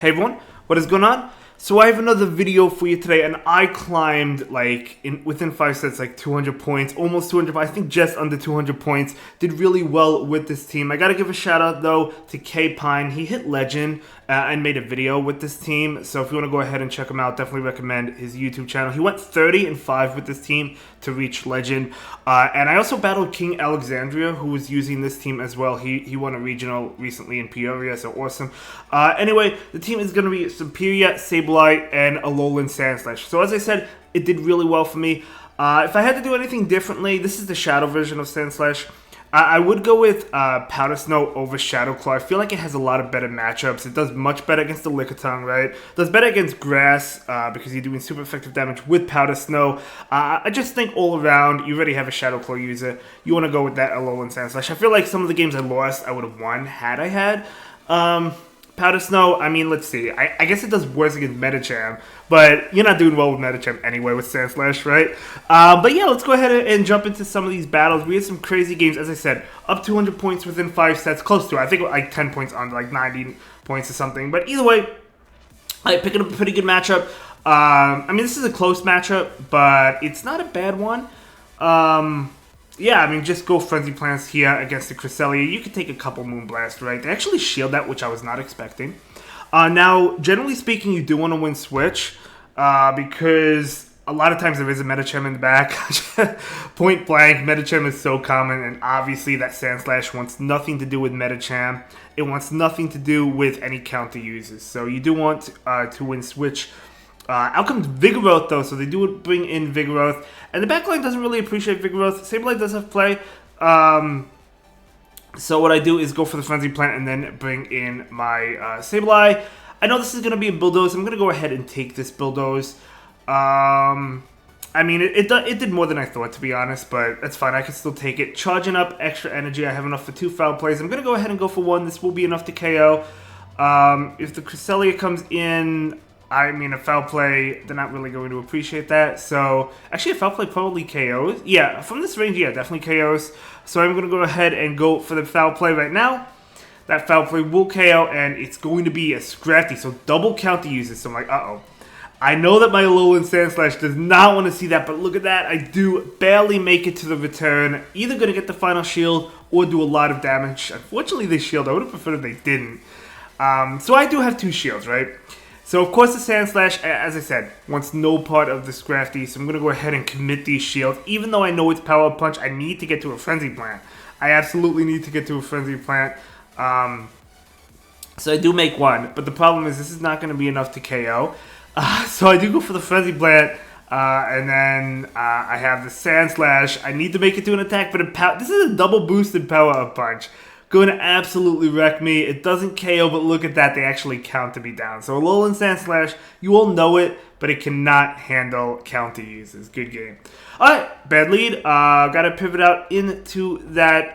Hey everyone, what is going on? So I have another video for you today, and I climbed like within 5 sets like 200 points, almost 200. I think just under 200 points. Did really well with this team. I gotta give a shout out though to K Pine. He hit legend and made a video with this team. So if you want to go ahead and check him out, definitely recommend his YouTube channel. He went 30-5 with this team to reach legend. And I also battled King Alexandria, who was using this team as well. He won a regional recently in Peoria, so awesome. Anyway, the team is going to be Superior, Sableye, and Alolan Sandslash. So as I said, it did really well for me. If I had to do anything differently, this is the Shadow version of Sandslash. I would go with Powder Snow over Shadow Claw. I feel like it has a lot of better matchups. It does much better against the Lickitung, right? It does better against Grass because you're doing super effective damage with Powder Snow. I just think all around, you already have a Shadow Claw user. You want to go with that Alolan Sandslash. I feel like some of the games I lost, I would have won had I had Powder Snow. I mean, let's see. I guess it does worse against Medicham, but you're not doing well with Medicham anyway with Sandslash, right? But yeah, let's go ahead and jump into some of these battles. We had some crazy games, as I said, up 200 points within 5 sets, close to it. I think like 10 points on, like 90 points or something. But either way, I picked up a pretty good matchup. I mean, this is a close matchup, but it's not a bad one. Yeah, I mean, just go Frenzy Plants here against the Cresselia. You could take a couple Moonblast, right? They actually shield that, which I was not expecting. Now, generally speaking, you do want to win Switch because a lot of times there is a Medicham in the back. Point blank, Medicham is so common, and obviously that Sandslash wants nothing to do with Medicham. It wants nothing to do with any counter users. So you do want to win Switch. Out comes Vigoroth, though, so they do bring in Vigoroth. And the backline doesn't really appreciate Vigoroth. Sableye does have play. So what I do is go for the Frenzy Plant and then bring in my Sableye. I know this is going to be a Bulldoze. I'm going to go ahead and take this Bulldoze. I mean, it did more than I thought, to be honest, but that's fine. I can still take it. Charging up extra energy. I have enough for 2 foul plays. I'm going to go ahead and go for 1. This will be enough to KO. If the Cresselia comes in, I mean, a foul play, they're not really going to appreciate that. So, actually, a foul play probably KOs. Yeah, from this range, yeah, definitely KOs. So I'm going to go ahead and go for the foul play right now. That foul play will KO, and it's going to be a Scrafty. So double counter uses. So I'm like, uh-oh. I know that my Alolan Sandslash does not want to see that, but look at that. I do barely make it to the return. Either going to get the final shield or do a lot of damage. Unfortunately, they shield. I would have preferred if they didn't. So I do have 2 shields, right? So, of course, the Sandslash, as I said, wants no part of the Scrafty, so I'm going to go ahead and commit these shields. Even though I know it's Power Punch, I need to get to a Frenzy Plant. I absolutely need to get to a Frenzy Plant. So I do make 1, but the problem is this is not going to be enough to KO. So I do go for the Frenzy Plant, and then I have the Sandslash. I need to make it to an attack, but this is a double boosted Power Up Punch. Going to absolutely wreck me. It doesn't KO, but look at that. They actually counter me down. So Alolan Sandslash, you all know it, but it cannot handle counter uses. Good game. Alright, bad lead. Got to pivot out into that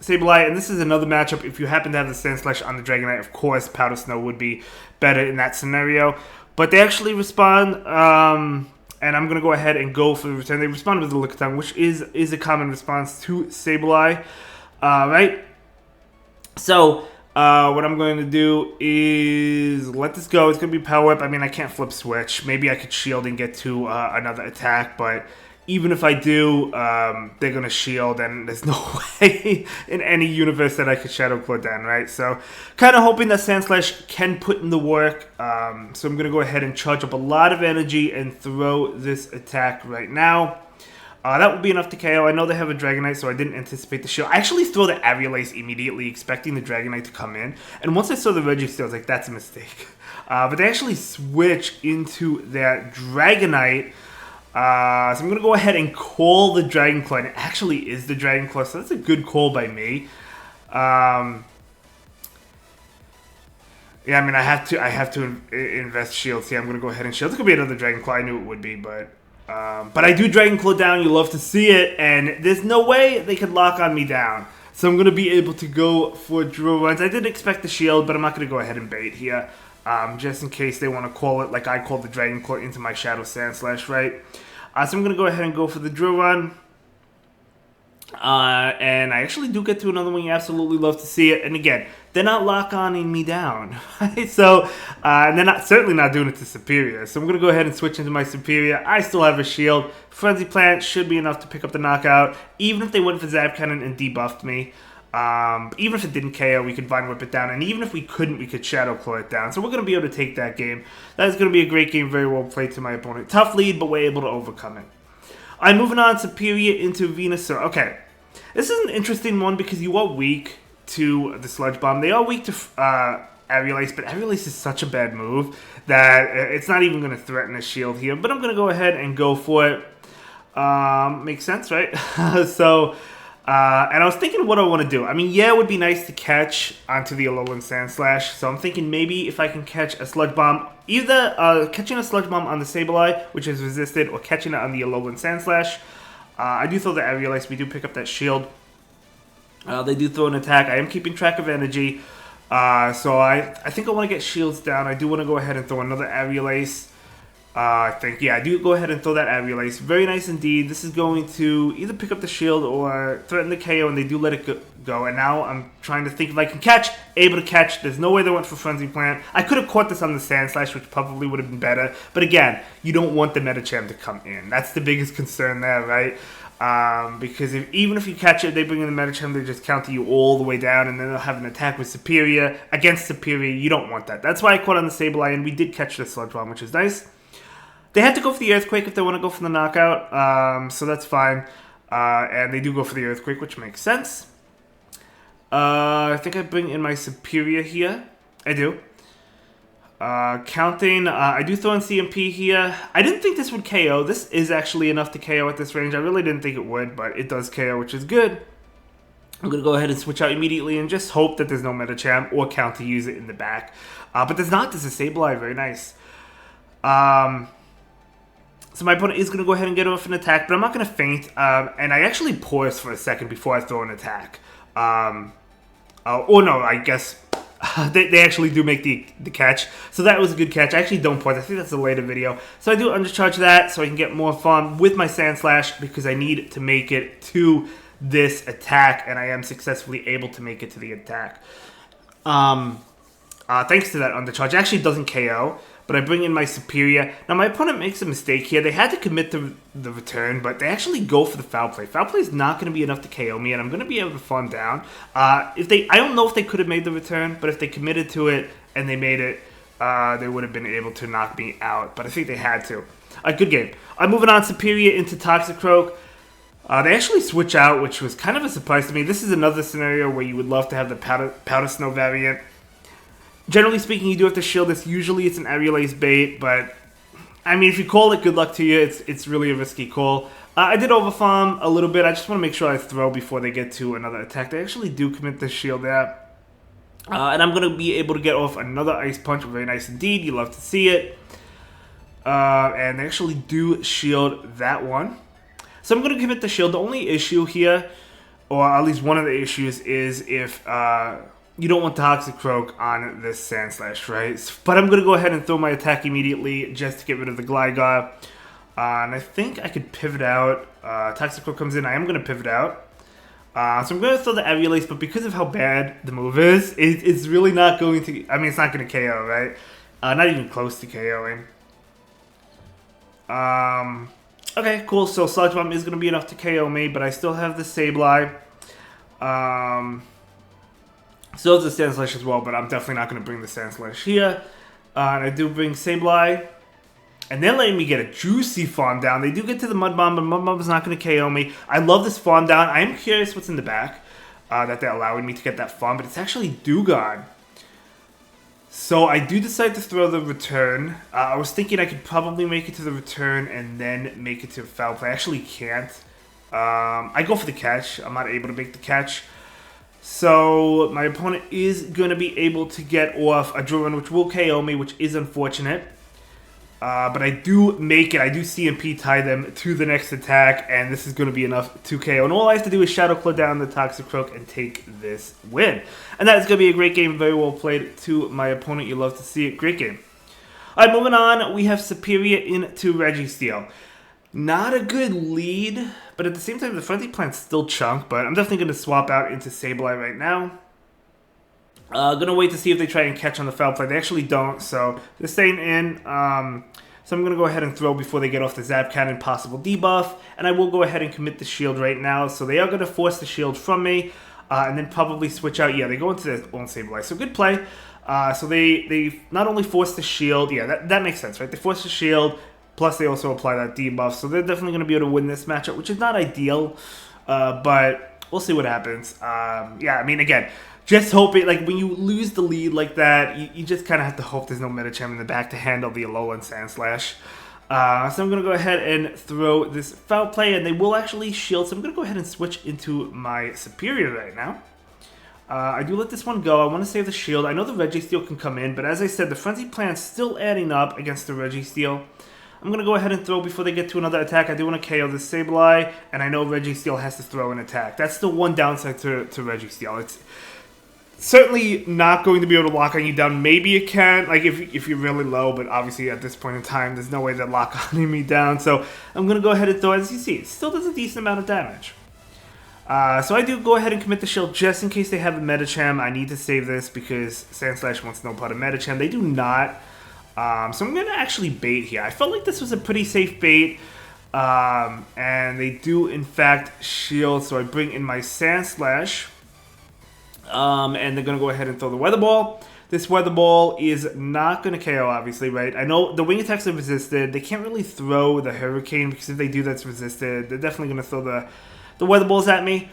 Sableye. And this is another matchup. If you happen to have the Sandslash on the Dragonite, of course, Powder Snow would be better in that scenario. But they actually respond, and I'm going to go ahead and go for the return. They respond with the Lickitung, which is a common response to Sableye. Right? So, what I'm going to do is let this go. It's going to be Power Whip. I mean, I can't flip switch. Maybe I could shield and get to another attack, but even if I do, they're going to shield, and there's no way in any universe that I could Shadow Claw down, right? So, kind of hoping that Sandslash can put in the work. So, I'm going to go ahead and charge up a lot of energy and throw this attack right now. That would be enough to KO. I know they have a Dragonite, so I didn't anticipate the shield. I actually throw the Avialace immediately, expecting the Dragonite to come in. And once I saw the Registeel, I was like, that's a mistake. But they actually switch into their Dragonite. So I'm going to go ahead and call the Dragon Claw. And it actually is the Dragon Claw, so that's a good call by me. Yeah, I mean, I have to invest shields. Yeah, I'm going to go ahead and shield. It could be another Dragon Claw. I knew it would be, but I do Dragon Claw down. You love to see it, and there's no way they could lock on me down. So I'm going to be able to go for drill runs. I didn't expect the shield, but I'm not going to go ahead and bait here, just in case they want to call it like I called the Dragon Claw into my Shadow Sandslash, right? So I'm going to go ahead and go for the drill run. And I actually do get to another one. You absolutely love to see it. And again, they're not lock-oning me down. Right? So, and they're certainly not doing it to Superior. So I'm going to go ahead and switch into my Superior. I still have a shield. Frenzy Plant should be enough to pick up the knockout. Even if they went for Zap Cannon and debuffed me. Even if it didn't KO, we could Vine Whip it down. And even if we couldn't, we could Shadow Claw it down. So we're going to be able to take that game. That is going to be a great game. Very well played to my opponent. Tough lead, but we're able to overcome it. I'm moving on Superior into Venusaur. Okay. This is an interesting one because you are weak to the Sludge Bomb. They are weak to Aerial Ace, but Aerial Ace is such a bad move that it's not even going to threaten a shield here. But I'm going to go ahead and go for it. Makes sense, right? So, and I was thinking what I want to do. I mean, yeah, it would be nice to catch onto the Alolan Sandslash. So I'm thinking maybe if I can catch a Sludge Bomb, either catching a Sludge Bomb on the Sableye, which is resisted, or catching it on the Alolan Sandslash. I do throw the Aerial Ace. We do pick up that shield. They do throw an attack. I am keeping track of energy. So I think I want to get shields down. I do want to go ahead and throw another Aerial Ace. I think, yeah, I do go ahead and throw that Aerial Ace. Very nice indeed. This is going to either pick up the shield or threaten the KO, and they do let it go. And now I'm trying to think if I can catch. Able to catch. There's no way they went for Frenzy Plant. I could have caught this on the Sandslash, which probably would have been better. But again, you don't want the Medicham to come in. That's the biggest concern there, right? Because even if you catch it, they bring in the Medicham, they just counter you all the way down, and then they'll have an attack with Superior. Against Superior, you don't want that. That's why I caught on the Sableye, and we did catch the Sludge Bomb, which is nice. They had to go for the Earthquake if they want to go for the knockout, so that's fine. And they do go for the Earthquake, which makes sense. I think I bring in my Superior here. I do. Counting, I do throw in CMP here. I didn't think this would KO. This is actually enough to KO at this range. I really didn't think it would, but it does KO, which is good. I'm going to go ahead and switch out immediately and just hope that there's no Medicham or counter use it in the back. But there's not. There's a Sableye. Very nice. So my opponent is going to go ahead and get off an attack, but I'm not going to faint. And I actually pause for a second before I throw an attack. Or no, I guess they actually do make the catch. So that was a good catch. I actually don't pause. I think that's a later video. So I do undercharge that so I can get more fun with my Sandslash because I need to make it to this attack, and I am successfully able to make it to the attack. Thanks to that undercharge. It actually doesn't KO. But I bring in my Superior. Now, my opponent makes a mistake here. They had to commit to the return, but they actually go for the Foul Play. Foul Play is not going to be enough to KO me, and I'm going to be able to farm down. I don't know if they could have made the return, but if they committed to it and they made it, they would have been able to knock me out. But I think they had to. Good game. I'm moving on Superior into Toxicroak. They actually switch out, which was kind of a surprise to me. This is another scenario where you would love to have the Powder Snow variant. Generally speaking, you do have to shield this. Usually it's an Aerial Ace bait, but I mean, if you call it, good luck to you. It's really a risky call. I did overfarm a little bit. I just want to make sure I throw before they get to another attack. They actually do commit the shield there. And I'm going to be able to get off another Ice Punch. Very nice indeed. You love to see it. And they actually do shield that one. So I'm going to commit the shield. The only issue here, or at least one of the issues, is if you don't want Toxicroak on this Sandslash, right? But I'm going to go ahead and throw my attack immediately just to get rid of the Gligar. And I think I could pivot out. Toxicroak comes in. I am going to pivot out. So I'm going to throw the Aerial Ace, but because of how bad the move is, it's really not going to... I mean, it's not going to KO, right? Not even close to KOing. Okay, cool. So Sludge Bomb is going to be enough to KO me, but I still have the Sableye. Still has the Sandslash as well, but I'm definitely not going to bring the Sandslash here. And I do bring Sableye. And they're letting me get a juicy farm down. They do get to the Mud Bomb, but Mud Bomb is not going to KO me. I love this farm down. I am curious what's in the back that they're allowing me to get that farm, but it's actually Dewgong. So I do decide to throw the return. I was thinking I could probably make it to the return and then make it to Foul Play. I actually can't. I go for the catch. I'm not able to make the catch. So my opponent is going to be able to get off a Drone, which will KO me, which is unfortunate. But I do make it. I do CMP tie them to the next attack, and this is going to be enough to KO. And all I have to do is Shadow Claw down the Toxicroak and take this win. And that is going to be a great game. Very well played to my opponent. You love to see it. Great game. All right, moving on. We have Superior into Registeel. Not a good lead, but at the same time, the Frenzy Plant's still chunk, but I'm definitely going to swap out into Sableye right now. Gonna wait to see if they try and catch on the foul play. They actually don't, so they're staying in. So I'm going to go ahead and throw before they get off the Zap Cannon, possible debuff, and I will go ahead and commit the shield right now. So they are going to force the shield from me, and then probably switch out. Yeah, they go into their own Sableye, so good play. So they not only force the shield, yeah, that makes sense, right? They force the shield, plus they also apply that debuff, so they're definitely going to be able to win this matchup, which is not ideal, but we'll see what happens. Yeah, I mean, again, just hope it, like, when you lose the lead like that, you just kind of have to hope there's no Medicham in the back to handle the Alolan Sandslash. So I'm going to go ahead and throw this foul play, and they will actually shield, so I'm going to go ahead and switch into my Superior right now. I do let this one go. I want to save the shield. I know the Registeel can come in, but as I said, the Frenzy Plant's still adding up against the Registeel. I'm going to go ahead and throw before they get to another attack. I do want to KO this Sableye, and I know Registeel has to throw an attack. That's the one downside to Registeel. It's certainly not going to be able to lock on you down. Maybe it can, like if you're really low, but obviously at this point in time, there's no way they're locking me down. So I'm going to go ahead and throw, as you see, it still does a decent amount of damage. So I do go ahead and commit the shield just in case they have a Medicham. I need to save this because Sandslash wants no part of Medicham. They do not. So I'm going to actually bait here. I felt like this was a pretty safe bait. And they do, in fact, shield. So I bring in my Sandslash. And they're going to go ahead and throw the Weather Ball. This Weather Ball is not going to KO, obviously, right? I know the wing attacks are resisted. They can't really throw the Hurricane because if they do, that's resisted. They're definitely going to throw the Weather Balls at me.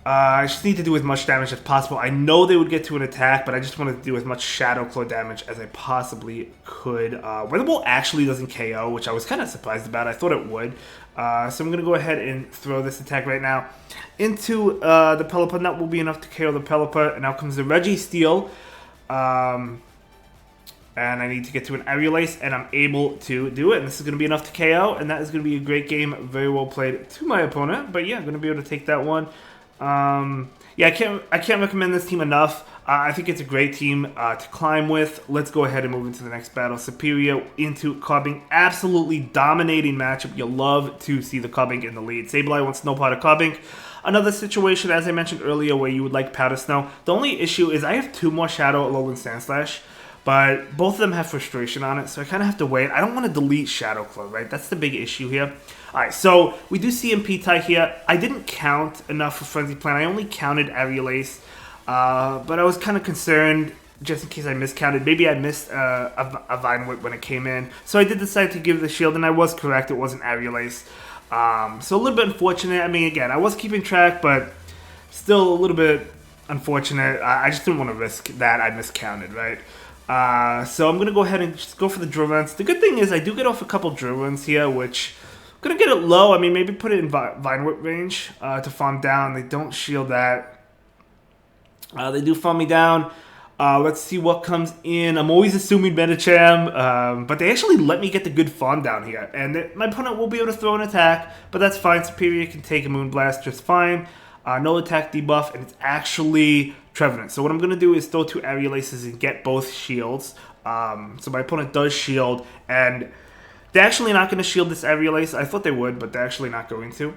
I just need to do as much damage as possible. I know they would get to an attack, but I just wanted to do as much Shadow Claw damage as I possibly could. Weather Ball actually doesn't KO, which I was kind of surprised about. I thought it would. So I'm going to go ahead and throw this attack right now into the Pelipper. That will be enough to KO the Pelipper. And now comes the Registeel. And I need to get to an Aerial Ace, and I'm able to do it. And this is going to be enough to KO, and that is going to be a great game. Very well played to my opponent. But yeah, I'm going to be able to take that one. Yeah, I can't recommend this team enough. I think it's a great team to climb with. Let's go ahead and move into the next battle. Superior into Cobbing. Absolutely dominating matchup. You'll love to see the Cobbing in the lead. Sableye wants no part of Cobbing. Another situation, as I mentioned earlier, where you would like Powder Snow. The only issue is I have 2 more Shadow Alolan Sandslash, but both of them have Frustration on it, so I kind of have to wait. I don't want to delete Shadow Claw, right? That's the big issue here. Alright, so we do see MP-Tie here. I didn't count enough for Frenzy Plant. I only counted Aerial Ace, but I was kind of concerned just in case I miscounted. Maybe I missed a Vine Whip when it came in. So I did decide to give the shield, and I was correct. It wasn't Aerial Ace. So a little bit unfortunate. I mean, again, I was keeping track, but still a little bit unfortunate. I just didn't want to risk that I miscounted, right? So I'm going to go ahead and just go for the Drill Runs. The good thing is I do get off a couple Drill Runs here, which I'm going to get it low. I mean, maybe put it in Vine Whip range to farm down. They don't shield that. They do farm me down. Let's see what comes in. I'm always assuming Medicham, but they actually let me get the good farm down here. And my opponent will be able to throw an attack, but that's fine. Superior can take a Moonblast just fine. No attack debuff, and it's actually Trevenant. So what I'm going to do is throw 2 Aerial Aces and get both shields. So my opponent does shield, and they're actually not going to shield this Aerial Ace. I thought they would, but they're actually not going to.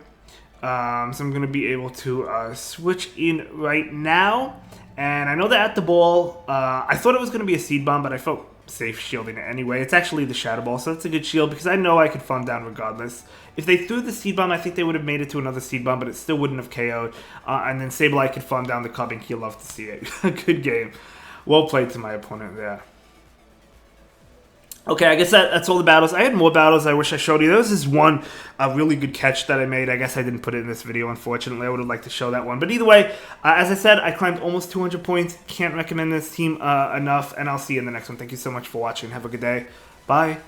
So I'm going to be able to switch in right now. And I know they're at the ball. I thought it was going to be a Seed Bomb, but I felt safe shielding it anyway. It's actually the Shadow Ball, so that's a good shield because I know I could farm down regardless. If they threw the Seed Bomb, I think they would have made it to another Seed Bomb, but it still wouldn't have KO'd. And then Sableye could farm down the Cobbing. He'll love to see it. Good game. Well played to my opponent there. Okay, I guess that's all the battles. I had more battles I wish I showed you. There was this one really good catch that I made. I guess I didn't put it in this video, unfortunately. I would have liked to show that one. But either way, as I said, I climbed almost 200 points. Can't recommend this team enough, and I'll see you in the next one. Thank you so much for watching. Have a good day. Bye.